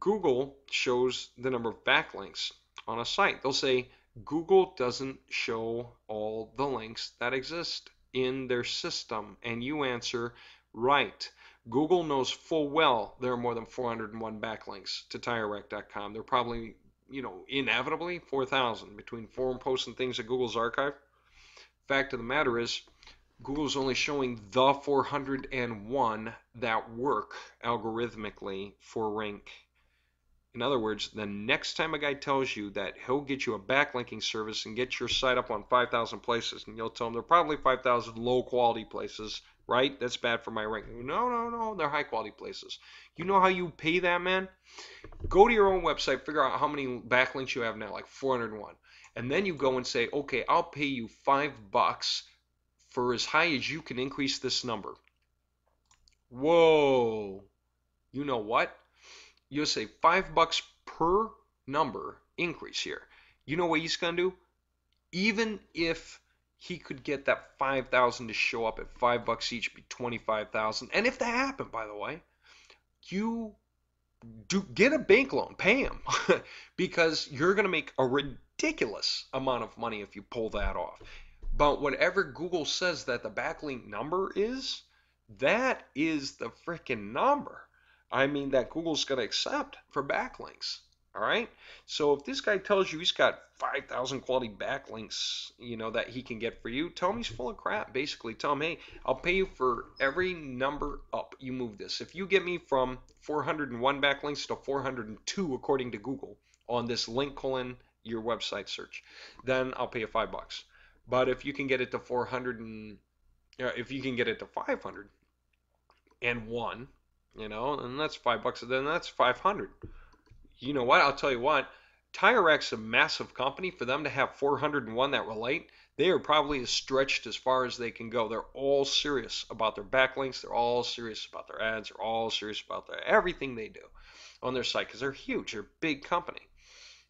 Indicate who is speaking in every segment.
Speaker 1: Google shows the number of backlinks on a site. They'll say Google doesn't show all the links that exist in their system, and you answer right. Google knows full well there are more than 401 backlinks to TireRack.com. They're probably, inevitably 4,000 between forum posts and things at Google's archive. Fact of the matter is, Google's only showing the 401 that work algorithmically for rank. In other words, the next time a guy tells you that he'll get you a backlinking service and get your site up on 5,000 places, and you'll tell him they're probably 5,000 low quality places, right? That's bad for my ranking. No, no, no, they're high quality places. You know how you pay that, man? Go to your own website, figure out how many backlinks you have now, like 401. And then you go and say, okay, I'll pay you $5 for as high as you can increase this number. Whoa. You know what? You'll say $5 per number increase here. You know what he's going to do? Even if he could get that 5,000 to show up at $5 each, be 25,000. And if that happened, by the way, you do get a bank loan, pay him, because you're going to make a ridiculous amount of money if you pull that off. But whatever Google says that the backlink number is, that is the freaking number. I mean, that Google's going to accept for backlinks. All right. So if this guy tells you he's got 5,000 quality backlinks, that he can get for you, tell him he's full of crap. Basically, tell him, hey, I'll pay you for every number up you move this. If you get me from 401 backlinks to 402, according to Google, on this link colon your website search, then I'll pay you $5. But if you can get it to 400 and if you can get it to 500 and one, and that's $5, then that's 500. You know what? I'll tell you what. TireRack's a massive company. For them to have 401 that relate, they are probably as stretched as far as they can go. They're all serious about their backlinks. They're all serious about their ads. They're all serious about everything they do on their site because they're huge. They're a big company,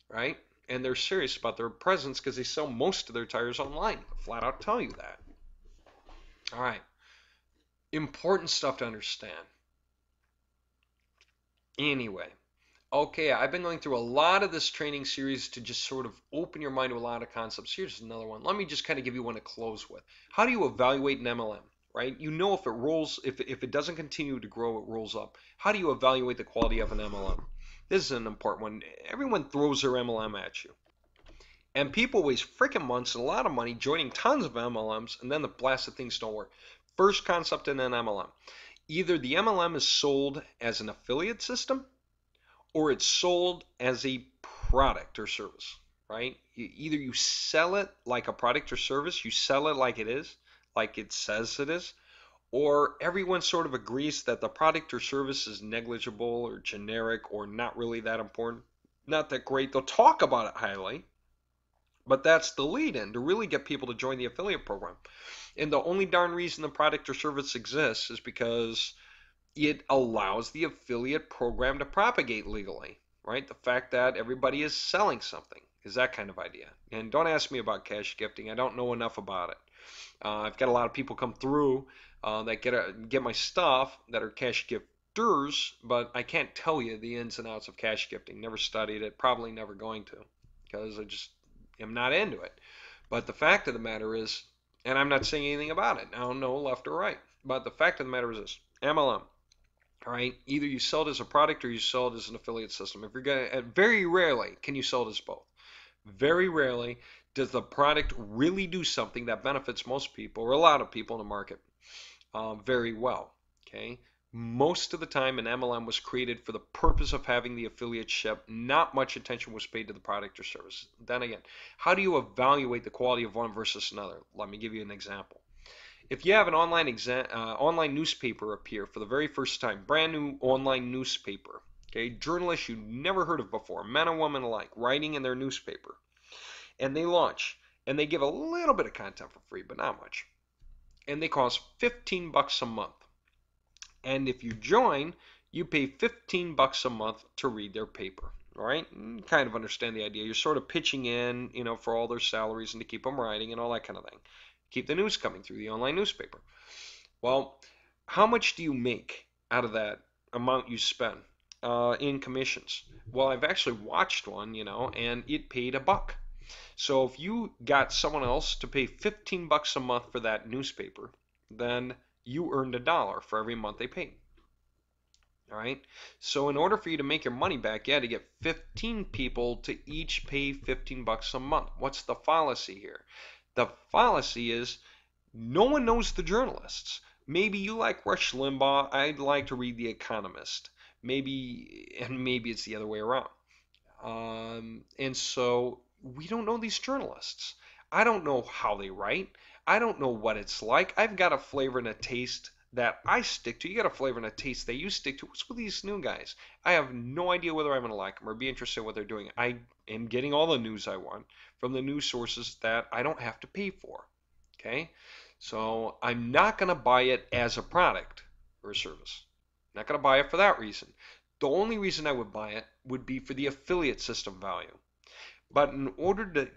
Speaker 1: right? And they're serious about their presence because they sell most of their tires online. Flat out tell you that. All right. Important stuff to understand. Anyway, okay, I've been going through a lot of this training series to just sort of open your mind to a lot of concepts. Here's another one. Let me just kind of give you one to close with. How do you evaluate an MLM, right? You know if it rolls, if it doesn't continue to grow, it rolls up. How do you evaluate the quality of an MLM? This is an important one. Everyone throws their MLM at you. And people waste freaking months and a lot of money joining tons of MLMs, and then the blasted things don't work. First concept in an MLM. Either the MLM is sold as an affiliate system, or it's sold as a product or service, right? Either you sell it like a product or service, you sell it like it is, like it says it is, or everyone sort of agrees that the product or service is negligible or generic or not really that important, not that great. They'll talk about it highly, but that's the lead-in to really get people to join the affiliate program. And the only darn reason the product or service exists is because it allows the affiliate program to propagate legally, right? The fact that everybody is selling something is that kind of idea. And don't ask me about cash gifting. I don't know enough about it. I've got a lot of people come through that get my stuff that are cash gifters, but I can't tell you the ins and outs of cash gifting. Never studied it, probably never going to, because I just am not into it. But the fact of the matter is, and I'm not saying anything about it. I don't know left or right. But the fact of the matter is this, MLM. All right, either you sell it as a product or you sell it as an affiliate system. If you're gonna, very rarely can you sell it as both. Very rarely does the product really do something that benefits most people or a lot of people in the market very well. Okay, most of the time an MLM was created for the purpose of having the affiliateship. Not much attention was paid to the product or service. Then again, how do you evaluate the quality of one versus another? Let me give you an example. If you have an online newspaper appear for the very first time, brand new online newspaper, okay, journalists you never heard of before, men and women alike, writing in their newspaper, and they launch, and they give a little bit of content for free, but not much, and they cost $15 a month. And if you join, you pay $15 a month to read their paper. All right, kind of understand the idea. You're sort of pitching in, for all their salaries and to keep them writing and all that kind of thing. Keep the news coming through the online newspaper. Well, how much do you make out of that amount you spend? in commissions. Well, I've actually watched one, and it paid $1. So if you got someone else to pay $15 a month for that newspaper, then you earned $1 for every month they paid. All right. So in order for you to make your money back, you had to get 15 people to each pay $15 a month. What's the fallacy here? The fallacy is no one knows the journalists. Maybe you like Rush Limbaugh. I'd like to read The Economist. Maybe it's the other way around. And so we don't know these journalists. I don't know how they write. I don't know what it's like. I've got a flavor and a taste that I stick to. You got a flavor and a taste that you stick to. What's with these new guys? I have no idea whether I'm going to like them or be interested in what they're doing. I am getting all the news I want from the news sources that I don't have to pay for. Okay? So I'm not going to buy it as a product or a service. I'm not going to buy it for that reason. The only reason I would buy it would be for the affiliate system value. But in order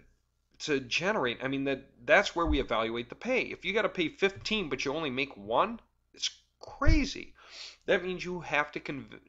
Speaker 1: to generate, I mean that's where we evaluate the pay. If you got to pay 15 but you only make one, it's crazy. That means you have to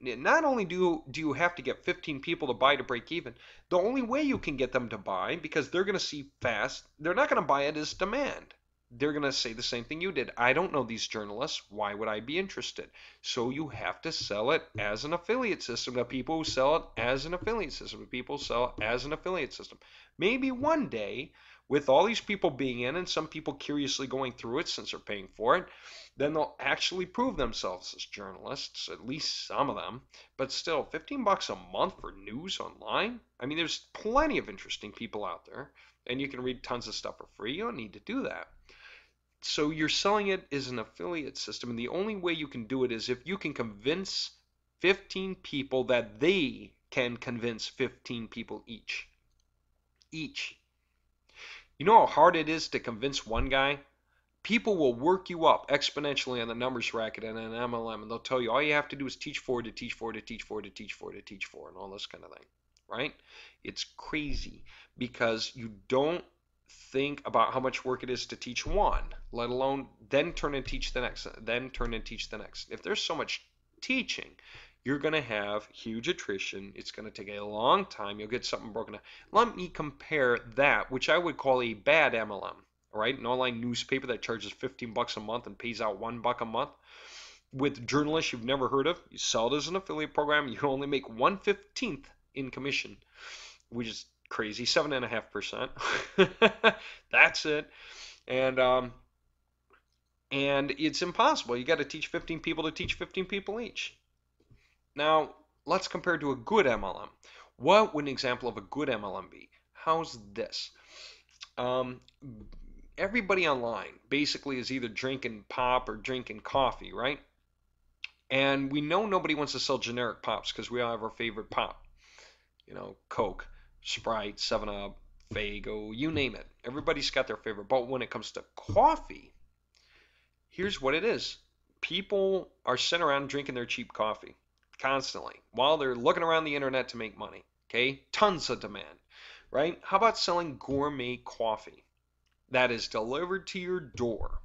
Speaker 1: not only do you have to get 15 people to buy to break even, the only way you can get them to buy, because they're going to see fast, they're not going to buy it as demand. They're going to say the same thing you did. I don't know these journalists. Why would I be interested? So you have to sell it as an affiliate system to people who sell it as an affiliate system. People sell it as an affiliate system. Maybe one day, with all these people being in and some people curiously going through it since they're paying for it, then they'll actually prove themselves as journalists, at least some of them. But still, $15 a month for news online? I mean, there's plenty of interesting people out there, and you can read tons of stuff for free. You don't need to do that. So you're selling it as an affiliate system, and the only way you can do it is if you can convince 15 people that they can convince 15 people each. Each. You know how hard it is to convince one guy? People will work you up exponentially on the numbers racket and an MLM, and they'll tell you all you have to do is teach four to teach four to teach four to teach four to teach four and all this kind of thing, right? It's crazy because you don't think about how much work it is to teach one, let alone then turn and teach the next, then turn and teach the next. If there's so much teaching, you're going to have huge attrition. It's going to take a long time. You'll get something broken down. Let me compare that, which I would call a bad MLM, right? An online newspaper that charges $15 a month and pays out $1 a month, with journalists you've never heard of. You sell it as an affiliate program. You only make 1/15 in commission, which is crazy, 7.5%. That's it. And it's impossible. You got to teach 15 people to teach 15 people each. Now, let's compare it to a good MLM. What would an example of a good MLM be? How's this? Everybody online basically is either drinking pop or drinking coffee, right? And we know nobody wants to sell generic pops because we all have our favorite pop. Coke, Sprite, 7-Up, Faygo, you name it. Everybody's got their favorite. But when it comes to coffee, here's what it is. People are sitting around drinking their cheap coffee constantly while they're looking around the internet to make money. Okay? Tons of demand, right? How about selling gourmet coffee that is delivered to your door?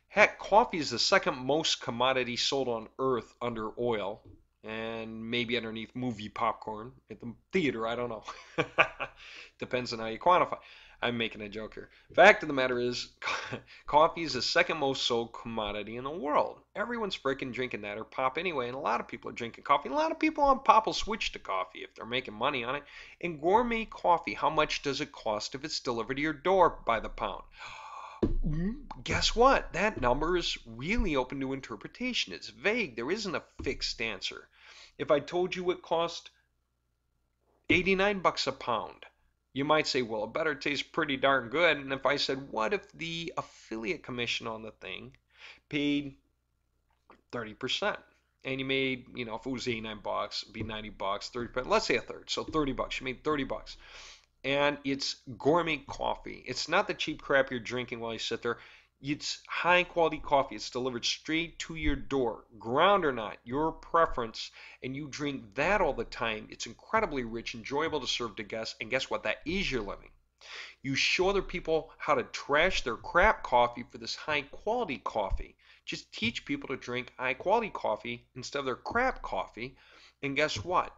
Speaker 1: Heck, coffee is the second most commodity sold on earth under oil, and maybe underneath movie popcorn at the theater. I don't know. Depends on how you quantify. I'm making a joke here. Fact of the matter is, coffee is the second most sold commodity in the world. Everyone's freaking drinking that or pop anyway, and a lot of people are drinking coffee. And a lot of people on pop will switch to coffee if they're making money on it. And gourmet coffee, how much does it cost if it's delivered to your door by the pound? Guess what? That number is really open to interpretation. It's vague. There isn't a fixed answer. If I told you it cost $89 a pound, you might say, well, it better taste pretty darn good. And if I said, what if the affiliate commission on the thing paid 30%? And you made, if it was $89, it'd be $90, 30%. Let's say a third. So $30. You made $30. And it's gourmet coffee. It's not the cheap crap you're drinking while you sit there. It's high quality coffee. It's delivered straight to your door, ground or not, your preference, and you drink that all the time. It's incredibly rich, enjoyable to serve to guests, and guess what? That is your living. You show other people how to trash their crap coffee for this high quality coffee. Just teach people to drink high quality coffee instead of their crap coffee, And guess what?